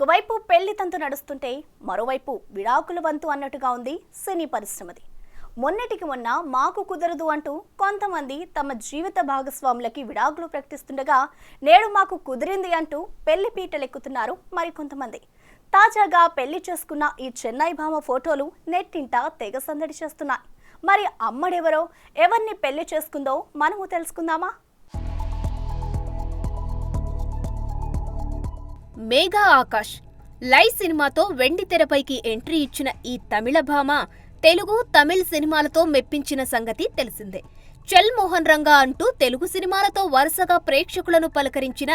ఒకవైపు పెళ్లి తంతు నడుస్తుంటే మరోవైపు విడాకుల వంతు అన్నట్టుగా ఉంది సినీ పరిశ్రమది. మొన్నటికి మొన్న మాకు కుదరదు అంటూ కొంతమంది తమ జీవిత భాగస్వాములకి విడాకులు ప్రకటిస్తుండగా నేడు మాకు కుదిరింది అంటూ పెళ్లి పీటలెక్కుతున్నారు మరికొంతమంది. తాజాగా పెళ్లి చేసుకున్న ఈ చెన్నై భామ ఫోటోలు నెట్టింట తెగ సందడి చేస్తున్నాయి. మరి అమ్మడెవరో, ఎవరిని పెళ్లి చేసుకుందో మనము తెలుసుకుందామా? మేఘా ఆకాష్ లై సినిమాతో వెండి తెరపైకి ఎంట్రీ ఇచ్చిన ఈ తమిళ భామ తెలుగు, తమిళ్ సినిమాలతో మెప్పించిన సంగతి తెలిసిందే. చల్ మోహన్ రంగా అంటూ తెలుగు సినిమాలతో వరుసగా ప్రేక్షకులను పలకరించిన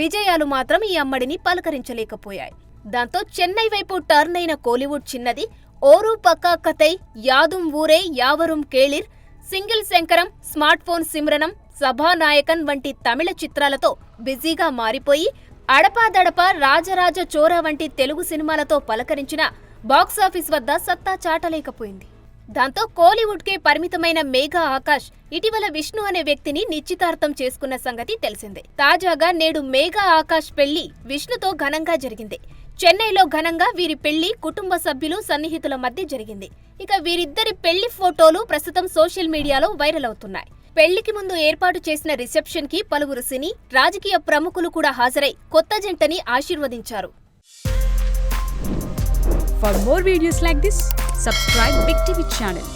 విజయాలు మాత్రం ఈ అమ్మడిని పలకరించలేకపోయాయి. దాంతో చెన్నై వైపు టర్న్ అయిన కోలీవుడ్ చిన్నది ఓరు పక్కా కథై, యాదుం ఊరే యావరుం కేళిర్, single Shankaram, smart phone సిమ్రనం, Sabhanayagan వంటి తమిళ చిత్రాలతో బిజీగా మారిపోయి అడపాదడప, రాజరాజ చోరా వంటి తెలుగు సినిమాలతో పలకరించిన బాక్సాఫీస్ వద్ద సత్తా చాటలేకపోయింది. దాంతో కోలీవుడ్కే పరిమితమైన మేఘా ఆకాష్ ఇటీవల విష్ణు అనే వ్యక్తిని నిశ్చితార్థం చేసుకున్న సంగతి తెలిసిందే. తాజాగా నేడు మేఘా ఆకాష్ పెళ్లి విష్ణుతో ఘనంగా జరిగింది. చెన్నైలో ఘనంగా వీరి పెళ్లి కుటుంబ సభ్యులు, సన్నిహితుల మధ్య జరిగింది. ఇక వీరిద్దరి పెళ్లి ఫోటోలు ప్రస్తుతం సోషల్ మీడియాలో వైరల్ అవుతున్నాయి. పెళ్లికి ముందు ఏర్పాటు చేసిన రిసెప్షన్ కి పలువురు సినీ, రాజకీయ ప్రముఖులు కూడా హాజరై కొత్త జంటని ఆశీర్వదించారు. For more videos like this, subscribe Big TV channel.